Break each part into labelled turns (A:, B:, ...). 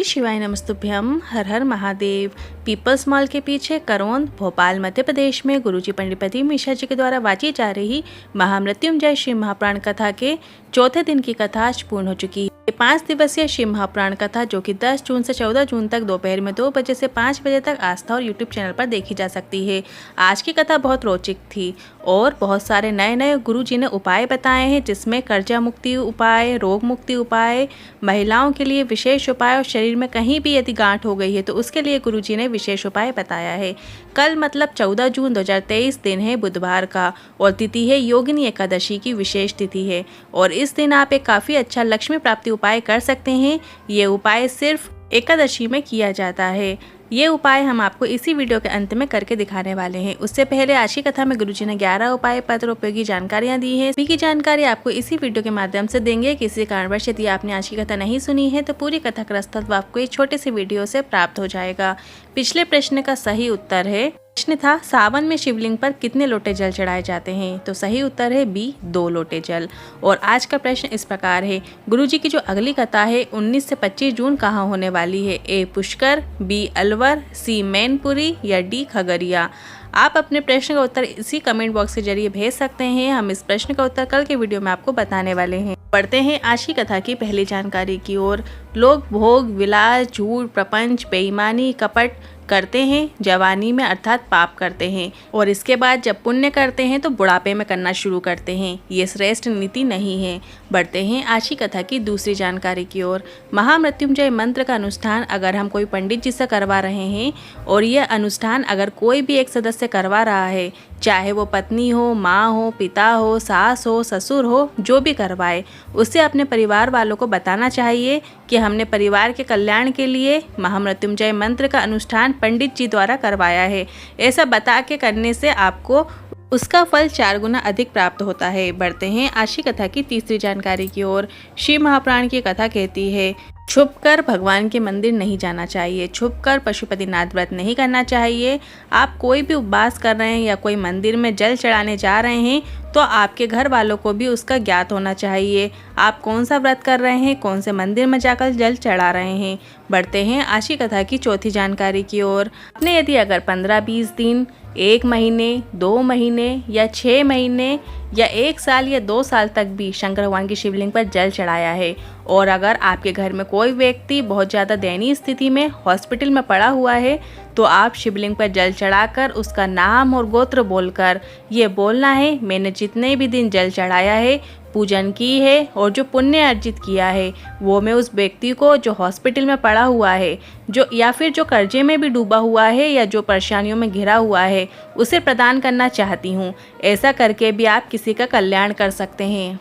A: श्री शिवाय नमस्तुभ्यम। हर हर Mahadev. Peoples mall के पीछे करौंद, भोपाल, मध्य प्रदेश में गुरुजी पंडित प्रदीप मिश्रा जी के द्वारा वाची जा रही महामृत्युंजय शिव महापुराण कथा के चौथे दिन की कथा आज पूर्ण हो चुकी है। 5 दिवसीय शिव महापुराण कथा जो कि 10 जून से 14 जून तक दोपहर में 2 बजे से 5 बजे तक आस्था और यूट्यूब चैनल पर देखी जा सकती है। आज की कथा बहुत रोचक थी और बहुत सारे नए नए गुरु जी ने उपाय बताए हैं, जिसमें कर्जा मुक्ति उपाय, रोग मुक्ति उपाय, महिलाओं के लिए विशेष उपाय और शरीर में कहीं भी यदि गांठ हो गई है तो उसके लिए गुरु जी ने विशेष उपाय बताया है। कल मतलब 14 जून 2023 दिन है बुधवार का और तिथि है योगिनी एकादशी की विशेष तिथि है और इस दिन आप एक काफ़ी अच्छा लक्ष्मी प्राप्ति उपाय कर सकते हैं। ये उपाय सिर्फ एकादशी में किया जाता है। ये उपाय हम आपको इसी वीडियो के अंत में करके दिखाने वाले हैं। उससे पहले आज की कथा में गुरुजी ने 11 उपाय पत्र उपयोगी जानकारियां दी है। सभी की जानकारी आपको इसी वीडियो के माध्यम से देंगे। किसी कारणवश यदि आपने आज की कथा नहीं सुनी है तो पूरी कथा का रसतत्व आपको एक छोटे से वीडियो से प्राप्त हो जाएगा। पिछले प्रश्न का सही उत्तर है, प्रश्न था सावन में शिवलिंग पर कितने लोटे जल चढ़ाए जाते हैं, तो सही उत्तर है बी 2 लोटे जल। और आज का प्रश्न इस प्रकार है, गुरुजी की जो अगली कथा है 19 से 25 जून कहाँ होने वाली है, ए पुष्कर, बी अलवर, सी मैनपुरी या डी खगड़िया। आप अपने प्रश्न का उत्तर इसी कमेंट बॉक्स के जरिए भेज सकते हैं। हम इस प्रश्न का उत्तर कल के वीडियो में आपको बताने वाले हैं। बढ़ते हैं आज की कथा की पहली जानकारी की ओर। लोग भोग विलास, झूठ, प्रपंच, बेईमानी, कपट करते हैं जवानी में अर्थात पाप करते हैं और इसके बाद जब पुण्य करते हैं तो बुढ़ापे में करना शुरू करते हैं। ये श्रेष्ठ नीति नहीं है। बढ़ते हैं आज की कथा की दूसरी जानकारी की ओर। महामृत्युंजय मंत्र का अनुष्ठान अगर हम कोई पंडित जी से करवा रहे हैं और यह अनुष्ठान अगर कोई भी एक सदस्य करवा रहा है, चाहे वो पत्नी हो, माँ हो, पिता हो, सास हो, ससुर हो, जो भी करवाए, उसे अपने परिवार वालों को बताना चाहिए कि हमने परिवार के कल्याण के लिए महामृत्युंजय मंत्र का अनुष्ठान पंडित जी द्वारा करवाया है। ऐसा बता के करने से आपको उसका फल 4 गुना अधिक प्राप्त होता है। बढ़ते हैं आज की कथा की तीसरी जानकारी की ओर। शिव महापुराण की कथा कहती है, छुपकर भगवान के मंदिर नहीं जाना चाहिए, छुपकर पशुपतिनाथ व्रत नहीं करना चाहिए। आप कोई भी उपवास कर रहे हैं या कोई मंदिर में जल चढ़ाने जा रहे हैं तो आपके घर वालों को भी उसका ज्ञात होना चाहिए। आप कौन सा व्रत कर रहे हैं, कौन से मंदिर में जाकर जल चढ़ा रहे हैं। बढ़ते हैं आज की कथा की चौथी जानकारी की ओर। आपने यदि अगर 15-20 दिन, 1 महीने, 2 महीने या 6 महीने या 1 साल या 2 साल तक भी शंकर भगवान की शिवलिंग पर जल चढ़ाया है और अगर आपके घर में कोई व्यक्ति बहुत ज़्यादा दयनीय स्थिति में हॉस्पिटल में पड़ा हुआ है तो आप शिवलिंग पर जल चढ़ाकर उसका नाम और गोत्र बोलकर ये बोलना है, मैंने जितने भी दिन जल चढ़ाया है, पूजन की है और जो पुण्य अर्जित किया है वो मैं उस व्यक्ति को जो हॉस्पिटल में पड़ा हुआ है, जो या फिर जो कर्जे में भी डूबा हुआ है या जो परेशानियों में घिरा हुआ है, उसे प्रदान करना चाहती हूँ। ऐसा करके भी आप किसी का कल्याण कर सकते हैं।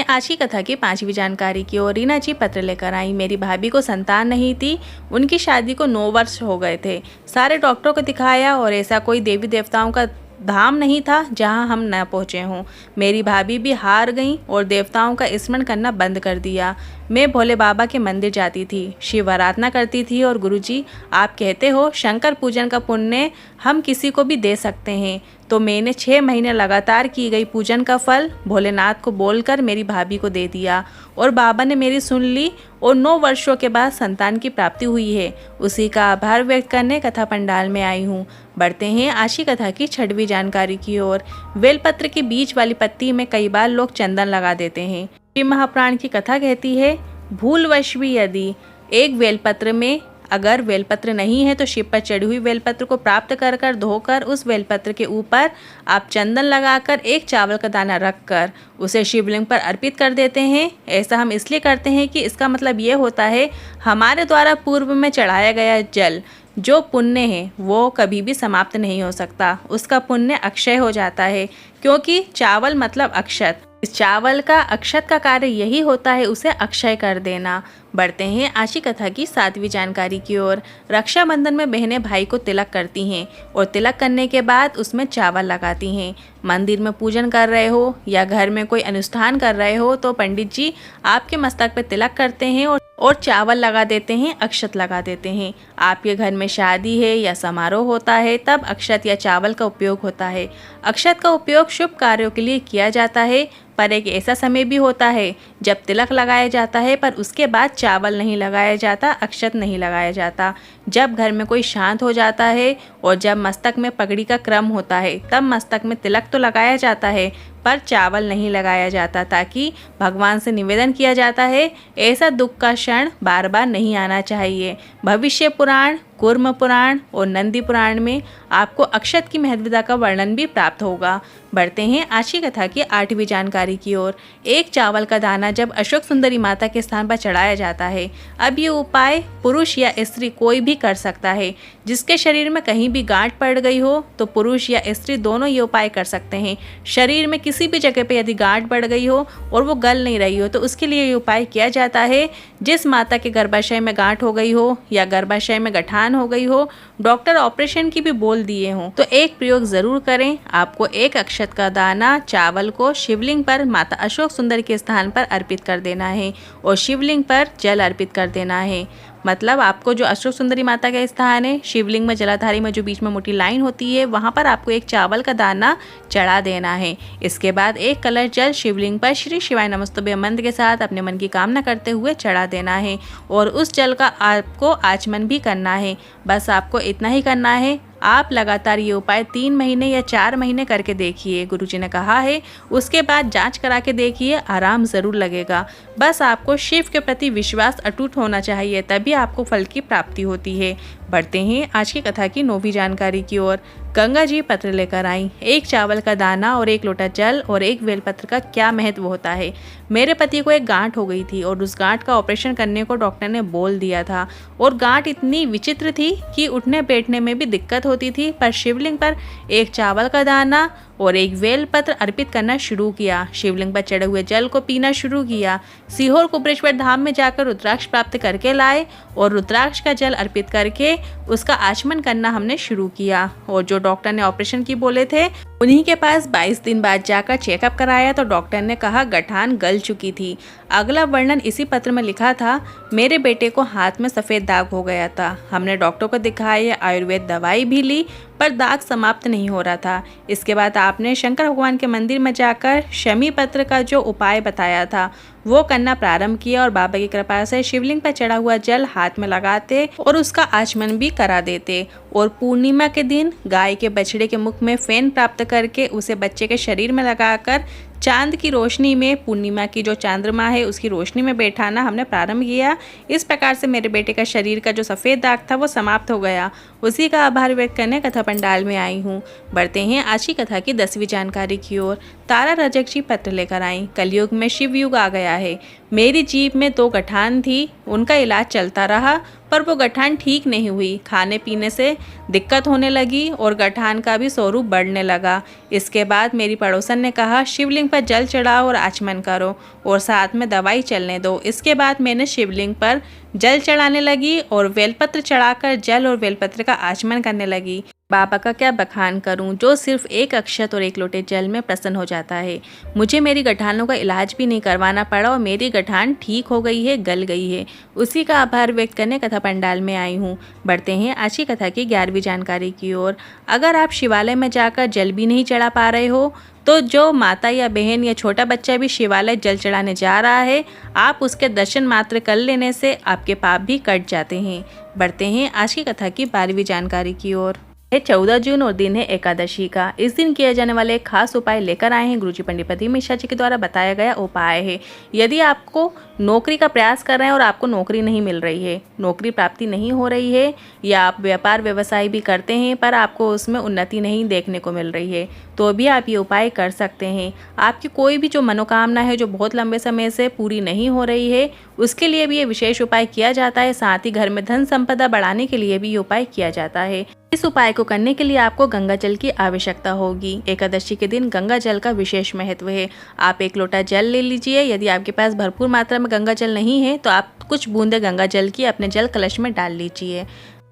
A: आज की कथा की 5वीं जानकारी की ओर। रीना जी पत्र लेकर आई, मेरी भाभी को संतान नहीं थी, उनकी शादी को 9 वर्ष हो गए थे, सारे डॉक्टरों को दिखाया और ऐसा कोई देवी देवताओं का धाम नहीं था जहां हम न पहुंचे हों। मेरी भाभी भी हार गई और देवताओं का स्मरण करना बंद कर दिया। मैं भोले बाबा के मंदिर जाती थी, शिव आराधना करती थी और गुरुजी आप कहते हो शंकर पूजन का पुण्य हम किसी को भी दे सकते हैं, तो मैंने 6 महीने लगातार की गई पूजन का फल भोलेनाथ को बोलकर मेरी भाभी को दे दिया और बाबा ने मेरी सुन ली और 9 वर्षों के बाद संतान की प्राप्ति हुई है। उसी का आभार व्यक्त करने कथा पंडाल में आई हूँ। बढ़ते हैं आज की कथा की 6वीं जानकारी की ओर। बेलपत्र के बीच वाली पत्ती में कई बार लोग चंदन लगा देते हैं। शिव महापुराण की कथा कहती है, भूलवश भी यदि एक बेलपत्र में अगर बेलपत्र नहीं है तो शिव पर चढ़ी हुई बेलपत्र को प्राप्त कर धोकर उस बेलपत्र के ऊपर आप चंदन लगाकर एक चावल का दाना रखकर उसे शिवलिंग पर अर्पित कर देते हैं। ऐसा हम इसलिए करते हैं कि इसका मतलब ये होता है हमारे द्वारा पूर्व में चढ़ाया गया जल जो पुण्य है वो कभी भी समाप्त नहीं हो सकता, उसका पुण्य अक्षय हो जाता है, क्योंकि चावल मतलब अक्षत। इस चावल का अक्षत का कार्य यही होता है, उसे अक्षय कर देना। बढ़ते हैं आज की कथा की 7वीं जानकारी की ओर। रक्षाबंधन में बहनें भाई को तिलक करती हैं और तिलक करने के बाद उसमें चावल लगाती हैं। मंदिर में पूजन कर रहे हो या घर में कोई अनुष्ठान कर रहे हो तो पंडित जी आपके मस्तक पर तिलक करते हैं और चावल लगा देते हैं, अक्षत लगा देते हैं। आपके घर में शादी है या समारोह होता है तब अक्षत या चावल का उपयोग होता है। अक्षत का उपयोग शुभ कार्यों के लिए किया जाता है, पर एक ऐसा समय भी होता है जब तिलक लगाया जाता है, पर उसके बाद चावल नहीं लगाया जाता, अक्षत नहीं लगाया जाता। जब घर में कोई शांत हो जाता है और जब मस्तक में पगड़ी का क्रम होता है, तब मस्तक में तिलक तो लगाया जाता है, पर चावल नहीं लगाया जाता, ताकि भगवान से निवेदन किया जाता है ऐसा दुख का क्षण बार बार नहीं आना चाहिए। भविष्य पुराण, कूर्म पुराण और नंदी पुराण में आपको अक्षत की महत्वता का वर्णन भी प्राप्त होगा। बढ़ते हैं आज की कथा की 8वीं जानकारी की ओर। एक चावल का दाना जब अशोक सुंदरी माता के स्थान पर चढ़ाया जाता है। अब ये उपाय पुरुष या स्त्री कोई भी कर सकता है। जिसके शरीर में कहीं भी गांठ पड़ गई हो तो पुरुष या स्त्री दोनों ये उपाय कर सकते हैं। शरीर में किसी भी जगह पे यदि गांठ पड़ गई हो और वो गल नहीं रही हो तो उसके लिए ये उपाय किया जाता है। जिस माता के गर्भाशय में गांठ हो गई हो या गर्भाशय में गठान हो गई हो, डॉक्टर ऑपरेशन की भी बोल दिए हों, तो एक प्रयोग जरूर करें। आपको एक अक्षत का दाना चावल को शिवलिंग पर माता अशोक सुंदरी के स्थान पर अर्पित कर देना है और शिवलिंग पर जल अर्पित कर देना है। मतलब आपको जो अशोक सुंदरी माता का स्थान है, शिवलिंग में जलाधारी में जो बीच में मोटी लाइन होती है, वहाँ पर आपको एक चावल का दाना चढ़ा देना है। इसके बाद एक कलश जल शिवलिंग पर श्री शिवाय नमस्तुभ्य मंत्र के साथ अपने मन की कामना करते हुए चढ़ा देना है और उस जल का आपको आचमन भी करना है। बस आपको इतना ही करना है। आप लगातार ये उपाय 3 महीने या 4 महीने करके देखिए, गुरुजी ने कहा है। उसके बाद जांच करा के देखिए, आराम ज़रूर लगेगा। बस आपको शिव के प्रति विश्वास अटूट होना चाहिए, तभी आपको फल की प्राप्ति होती है। बढ़ते हैं आज की कथा की 9वीं जानकारी की ओर। गंगा जी पत्र लेकर आई। एक चावल का दाना और एक लोटा जल और एक बेलपत्र का क्या महत्व होता है। मेरे पति को एक गांठ हो गई थी और उस गांठ का ऑपरेशन करने को डॉक्टर ने बोल दिया था और गांठ इतनी विचित्र थी कि उठने बैठने में भी दिक्कत होती थी। पर शिवलिंग पर एक चावल का दाना और एक बेलपत्र अर्पित करना शुरू किया। शिवलिंग पर चढ़े हुए जल को पीना शुरू किया। सीहोर कुबरेश्वर धाम में जाकर रुद्राक्ष प्राप्त करके लाए और रुद्राक्ष का जल अर्पित करके उसका आचमन करना हमने शुरू किया। और जो डॉक्टर ने ऑपरेशन की बोले थे, उन्हीं के पास 22 दिन बाद जाकर चेकअप कराया तो डॉक्टर ने कहा गठान गल चुकी थी। अगला वर्णन इसी पत्र में लिखा था, मेरे बेटे को हाथ में सफ़ेद दाग हो गया था। हमने डॉक्टर को दिखाया, आयुर्वेद दवाई भी ली, पर दाग समाप्त नहीं हो रहा था। इसके बाद आपने शंकर भगवान के मंदिर में जाकर शमी पत्र का जो उपाय बताया था वो करना प्रारंभ किया और बाबा की कृपा से शिवलिंग पर चढ़ा हुआ जल हाथ में लगाते और उसका आचमन भी करा देते। और पूर्णिमा के दिन गाय के बछड़े के मुख में फेन प्राप्त करके उसे बच्चे के शरीर में लगाकर चांद की रोशनी में, पूर्णिमा की जो चंद्रमा है उसकी रोशनी में बैठाना हमने प्रारंभ किया। इस प्रकार से मेरे बेटे का शरीर का जो सफ़ेद दाग था वो समाप्त हो गया। उसी का आभार व्यक्त करने कथा पंडाल में आई हूँ। बढ़ते हैं आज की कथा की 10वीं जानकारी की ओर। तारा रजक जी पत्र लेकर आई। कलयुग में शिव युग आ गया है। मेरी जीभ में 2 गठान थी, उनका इलाज चलता रहा पर वो गठान ठीक नहीं हुई। खाने पीने से दिक्कत होने लगी और गठान का भी स्वरूप बढ़ने लगा। इसके बाद मेरी पड़ोसन ने कहा शिवलिंग पर जल चढ़ाओ और आचमन करो और साथ में दवाई चलने दो। इसके बाद मैंने शिवलिंग पर जल चढ़ाने लगी और बेलपत्र चढ़ाकर जल और बेलपत्र का आचमन करने लगी। बाबा का क्या बखान करूं, जो सिर्फ एक अक्षत और एक लोटे जल में प्रसन्न हो जाता है। मुझे मेरी गठानों का इलाज भी नहीं करवाना पड़ा और मेरी गठान ठीक हो गई है, गल गई है। उसी का आभार व्यक्त करने कथा पंडाल में आई हूँ। बढ़ते हैं आज की कथा की 11वीं जानकारी की ओर। अगर आप शिवालय में जाकर जल भी नहीं चढ़ा पा रहे हो तो जो माता या बहन या छोटा बच्चा भी शिवालय जल चढ़ाने जा रहा है, आप उसके दर्शन मात्र कर लेने से आपके पाप भी कट जाते हैं। बढ़ते हैं आज की कथा की 12वीं जानकारी की ओर। 14 जून और दिन है एकादशी का। इस दिन किए जाने वाले एक खास उपाय लेकर आए हैं गुरुजी पंडित प्रदीप मिश्रा जी के द्वारा बताया गया उपाय है। यदि आपको नौकरी का प्रयास कर रहे हैं और आपको नौकरी नहीं मिल रही है, नौकरी प्राप्ति नहीं हो रही है, या आप व्यापार व्यवसाय भी करते हैं पर आपको उसमें उन्नति नहीं देखने को मिल रही है, तो भी आप ये उपाय कर सकते हैं। आपकी कोई भी जो मनोकामना है जो बहुत लंबे समय से पूरी नहीं हो रही है, उसके लिए भी ये विशेष उपाय किया जाता है। साथ ही घर में धन संपदा बढ़ाने के लिए भी ये उपाय किया जाता है। इस उपाय को करने के लिए आपको गंगा जल की आवश्यकता होगी। एकादशी के दिन गंगा जल का विशेष महत्व है। आप 1 लोटा जल ले लीजिए। यदि आपके पास भरपूर मात्रा में गंगा जल नहीं है तो आप कुछ बूंदे गंगा जल की अपने जल कलश में डाल लीजिए।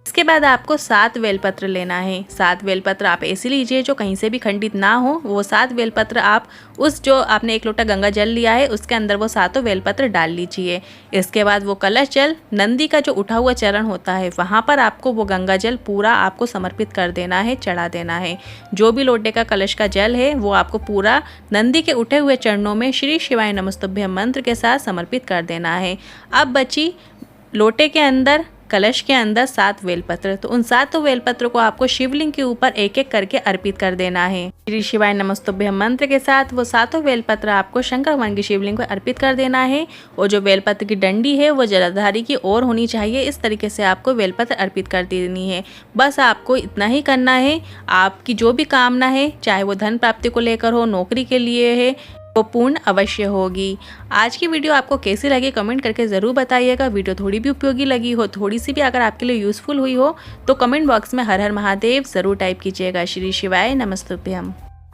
A: इसके बाद आपको 7 बेलपत्र लेना है। 7 बेलपत्र आप ऐसे लीजिए जो कहीं से भी खंडित ना हो। वो 7 बेलपत्र आप उस जो आपने 1 लोटा गंगा जल लिया है उसके अंदर वो 7 बेलपत्र डाल लीजिए। इसके बाद वो कलश जल, नंदी का जो उठा हुआ चरण होता है वहाँ पर आपको वो गंगा जल पूरा आपको समर्पित कर देना है, चढ़ा देना है। जो भी लोटे का कलश का जल है वो आपको पूरा नंदी के उठे हुए चरणों में श्री शिवाय नमस्तुभ्यम मंत्र के साथ समर्पित कर देना है। अब बची लोटे के अंदर, कलश के अंदर 7 बेलपत्र, तो उन 7 बेलपत्र को आपको शिवलिंग के ऊपर एक एक करके अर्पित कर देना है। श्री शिवाय नमस्तुभ्यम मंत्र के साथ वो 7 बेलपत्र आपको शंकर भगवान की शिवलिंग को अर्पित कर देना है। और जो बेलपत्र की डंडी है वो जलाधारी की ओर होनी चाहिए। इस तरीके से आपको बेलपत्र अर्पित कर देनी है। बस आपको इतना ही करना है। आपकी जो भी कामना है, चाहे वो धन प्राप्ति को लेकर हो, नौकरी के लिए है, वो पूर्ण अवश्य होगी। आज की वीडियो आपको कैसी लगी कमेंट करके ज़रूर बताइएगा। वीडियो थोड़ी भी उपयोगी लगी हो, थोड़ी सी भी अगर आपके लिए यूज़फुल हुई हो तो कमेंट बॉक्स में हर हर महादेव ज़रूर टाइप कीजिएगा। श्री शिवाय नमस्तुभ्यम।